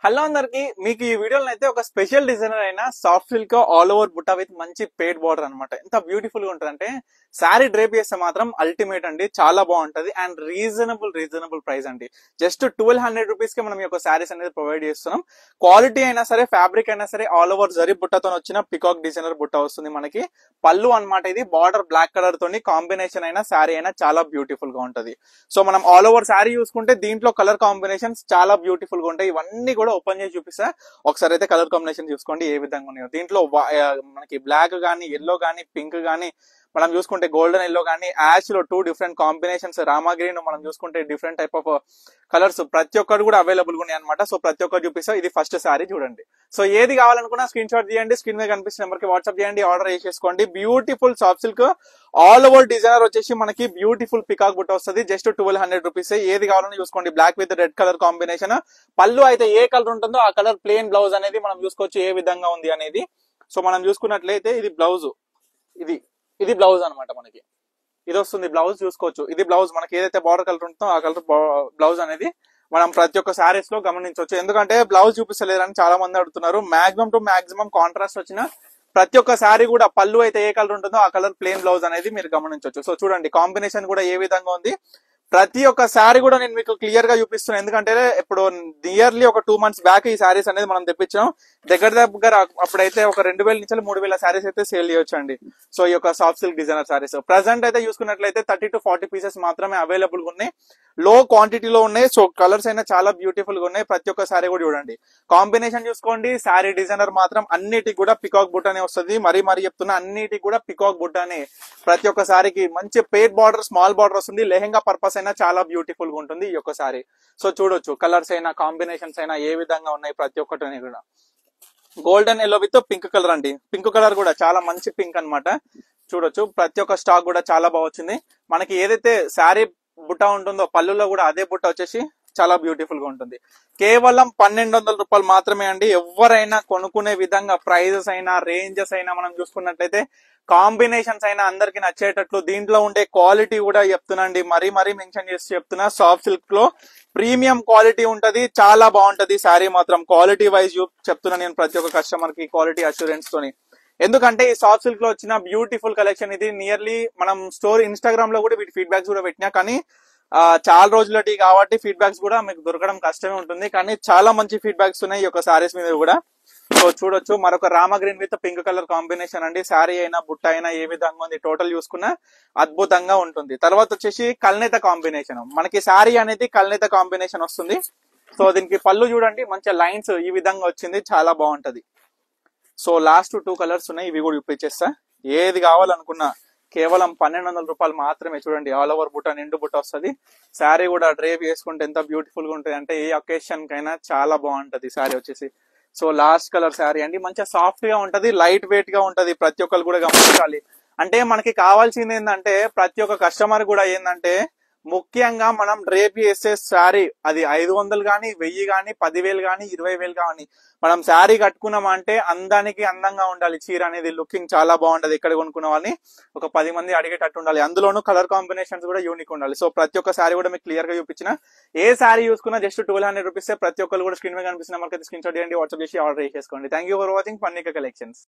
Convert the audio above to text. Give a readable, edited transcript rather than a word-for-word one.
Hello అందరికి మీకు ఈ వీడియోలో అయితే ఒక స్పెషల్ డిజైనర్ అయిన సాఫ్ట్ సిల్క్ ఆల్ ఓవర్ బుట్ట విత్ మంచి పేడ్ బార్డర్ అన్నమాట. ఎంత బ్యూటిఫుల్ గా ఉంటది అంటే శారీ డ్రేప్ చేస్తే మాత్రం అల్టిమేట్ అండి, చాలా బాగుంటది అండ్ రీజనబుల్ ప్రైస్ అండి. జస్ట్ 1200 రూపీస్ కి మనం ఈ యొక్క శారీస్ అనేది ప్రొవైడ్ చేస్తున్నాం. క్వాలిటీ అయినా సరే, ఫ్యాబ్రిక్ అయినా సరే ఆల్ ఓవర్ జరీ బుట్టతో వచ్చిన పికాక్ డిజైనర్ బుట్ట వస్తుంది మనకి. పళ్ళు అన్నమాట, ఇది బార్డర్ బ్లాక్ కలర్ తోని కాంబినేషన్ అయినా శారీ అయినా చాలా బ్యూటిఫుల్ గా ఉంటది. సో మనం ఆల్ ఓవర్ శారీ చూసుకుంటే దీంట్లో కలర్ కాంబినేషన్స్ చాలా బ్యూటిఫుల్ గా ఉంటాయి. ఇవన్నీ కూడా ఓపెన్ చేసి చూపిస్తా. ఒకసారి అయితే కలర్ కాంబినేషన్ చూసుకోండి ఏ విధంగా ఉన్నాయో. దీంట్లో మనకి బ్లాక్ గానీ, ఎల్లో గానీ, పింక్ గానీ, మనం చూసుకుంటే గోల్డెన్ ఎల్లో గానీ, యాష్ లో 2 డిఫరెంట్ కాంబినేషన్స్, రామా గ్రీన్, మనం చూసుకుంటే డిఫరెంట్ టైప్ ఆఫ్ కలర్స్ ప్రతి ఒక్కరు కూడా అవైలబుల్ గా ఉన్నాయి అనమాట. సో ప్రతి ఒక్కరు చూపిస్తా. ఇది ఫస్ట్ శారీ చూడండి. సో ఏది కావాలనుకున్నా స్క్రీన్ షాట్ తీయండి, స్క్రీన్ మీద కనిపిస్తున్న నెంబర్ కి వాట్సాప్ చేయండి, ఆర్డర్ చేసేసుకోండి. Beautiful soft silk all over designer వచ్చేసి మనకి బ్యూటిఫుల్ పికాక్ బుట్ట వస్తుంది. Just 1200 rupees. ఏది కావాలని చూసుకోండి. Black with red colour combination. పళ్ళు అయితే ఏ కలర్ ఉంటుందో ఆ కలర్ ప్లేన్ బ్లౌజ్ అనేది మనం చూసుకోవచ్చు ఏ విధంగా ఉంది అనేది. సో మనం చూసుకున్నట్లయితే ఇది బ్లౌజ్, ఇది బ్లౌజ్ అనమాట. మనకి ఇది వస్తుంది బ్లౌజ్, చూసుకోవచ్చు. ఇది బ్లౌజ్ మనకి ఏదైతే బార్డర్ కలర్ ఉంటుందో ఆ కలర్ బ్లౌజ్ అనేది మనం ప్రతి ఒక్క శారీస్ లో గమనించవచ్చు. ఎందుకంటే బ్లౌజ్ చూపిస్తలేదని చాలా మంది అడుగుతున్నారు. మాక్సిమం టు మాక్సిమం కాంట్రాస్ట్ వచ్చిన ప్రతి ఒక్క శారీ కూడా పళ్ళు అయితే ఏ కలర్ ఉంటుందో ఆ కలర్ ప్లేన్ బ్లౌజ్ అనేది మీరు గమనించవచ్చు. సో చూడండి కాంబినేషన్ కూడా ఏ విధంగా ఉంది. ప్రతి ఒక్క శారీ కూడా నేను మీకు క్లియర్ గా చూపిస్తున్నాను. ఎందుకంటే ఇప్పుడు నియర్లీ ఒక 2 మంత్స్ బ్యాక్ ఈ శారీస్ అనేది మనం తెప్పించాం. దగ్గర అప్పుడైతే ఒక 2000 నుంచి 3000 శారీస్ అయితే సేల్ చేయొచ్చు అండి. సో ఈ యొక్క soft silk designer saris present అయితే చూసుకున్నట్లయితే 30 to 40 పీసెస్ మాత్రమే అవైలబుల్ గా ఉన్నాయి. లో క్వాంటిటీలో ఉన్నాయి. సో కలర్స్ అయినా చాలా బ్యూటిఫుల్ గా ఉన్నాయి. ప్రతి ఒక్క శారీ కూడా చూడండి, కాంబినేషన్ చూసుకోండి. శారీ డిజైనర్ మాత్రం అన్నిటికి కూడా పికాక్ బుట్ట అనే వస్తుంది. మరీ చెప్తున్నా, అన్నిటికి కూడా పికాక్ బుట్ట అనే ప్రతి ఒక్క శారీకి మంచి పేడ్ బార్డర్, స్మాల్ బార్డర్ వస్తుంది. లెహెంగా పర్పస్ అయినా చాలా బ్యూటిఫుల్ గా ఉంటుంది ఈ యొక్క శారీ. సో చూడొచ్చు కలర్స్ అయినా, కాంబినేషన్స్ అయినా ఏ విధంగా ఉన్నాయి ప్రతి ఒక్కటి కూడా. Golden yellow with pink colour అండి. పింక్ కలర్ కూడా చాలా మంచి పింక్ అన్నమాట. చూడొచ్చు ప్రతి ఒక్క స్టాక్ కూడా చాలా బాగా వచ్చింది. మనకి ఏదైతే శారీ బుట్ట ఉంటుందో పళ్ళులో కూడా అదే బుట్ట వచ్చేసి చాలా బ్యూటిఫుల్ గా ఉంటుంది. కేవలం 1200 రూపాయలు మాత్రమే అండి. ఎవరైనా కొనుక్కునే విధంగా ప్రైజెస్ అయినా, రేంజెస్ అయినా మనం చూసుకున్నట్లయితే, కాంబినేషన్స్ అయినా అందరికి నచ్చేటట్లు, దీంట్లో ఉండే క్వాలిటీ కూడా చెప్తున్నాండి, మరీ మెన్షన్ చేసి చెప్తున్నా. సాఫ్ట్ సిల్క్ లో ప్రీమియం క్వాలిటీ ఉంటది, చాలా బాగుంటది శారీ మాత్రం. క్వాలిటీ వైజ్ చెప్తున్నా నేను ప్రతి ఒక్క కస్టమర్ కి క్వాలిటీ అష్యూరెన్స్ తోని. ఎందుకంటే ఈ సాఫ్ట్ సిల్క్ లో వచ్చిన బ్యూటిఫుల్ కలెక్షన్ ఇది. నియర్లీ మనం స్టోర్ ఇన్స్టాగ్రామ్ లో కూడా వీటి ఫీడ్బ్యాక్స్ కూడా పెట్టినా, కానీ చాలా రోజులటి కాబట్టి ఫీడ్బ్యాక్స్ కూడా మీకు దొరకడం కష్టమే ఉంటుంది. కానీ చాలా మంచి ఫీడ్బ్యాక్స్ ఉన్నాయి ఈ యొక్క శారీస్ మీద కూడా. సో చూడొచ్చు మరొక Rama green with pink colour combination అండి. శారీ అయినా బుట్ట అయినా ఏ విధంగా ఉంది టోటల్ చూసుకున్నా అద్భుతంగా ఉంటుంది. తర్వాత వచ్చేసి కల్నేత కాంబినేషన్. మనకి శారీ అనేది కల్నేత కాంబినేషన్ వస్తుంది. సో దీనికి పళ్ళు చూడండి, మంచి లైన్స్ ఈ విధంగా వచ్చింది, చాలా బాగుంటది. సో లాస్ట్ 2 కలర్స్ ఉన్నాయి, ఇవి కూడా చూపించేస్తా. ఏది కావాలనుకున్నా కేవలం 1200 రూపాయలు మాత్రమే. చూడండి ఆల్ ఓవర్ బుట్ట, నిండు బుట్ట వస్తుంది. శారీ కూడా డ్రేప్ చేసుకుంటే ఎంత బ్యూటిఫుల్ గా ఉంటుంది అంటే, ఏ అకేషన్ కైనా చాలా బాగుంటది శారీ వచ్చేసి. సో లాస్ట్ కలర్ శారీ అండి, మంచిగా సాఫ్ట్ గా ఉంటది, లైట్ వెయిట్ గా ఉంటది. ప్రతి ఒక్కరు కూడా గమనించాలి. అంటే మనకి కావాల్సింది ఏంటంటే, ప్రతి ఒక్క కస్టమర్ కూడా ఏంటంటే, ముఖ్యంగా మనం డ్రేప్ చేసే శారీ అది 500 గానీ, 1000 గానీ, 10,000 గానీ, 20,000 గానీ, మనం శారీ కట్టుకున్నాం అంటే అందానికి అందంగా ఉండాలి. చీర అనేది లుకింగ్ చాలా బాగుంటది. ఎక్కడ కొనుక్కున్న వాళ్ళని ఒక 10 మంది అడిగేటట్టు ఉండాలి. అందులోనూ కలర్ కాంబినేషన్స్ కూడా యూనిక్ ఉండాలి. సో ప్రతి ఒక్క శారీ కూడా మీకు క్లియర్ గా చూపించిన. ఏ శారీ చూసుకున్నా జస్ట్ 1200 రూపీస్. ప్రతి ఒక్కరు కూడా స్క్రీన్ మీద కనిపిస్తున్న మనకి స్క్రీన్ షాట్ చేయండి, వాట్సాప్ చేసి ఆర్డర్ చేసేసుకోండి. Thank you for watching Pannika collections.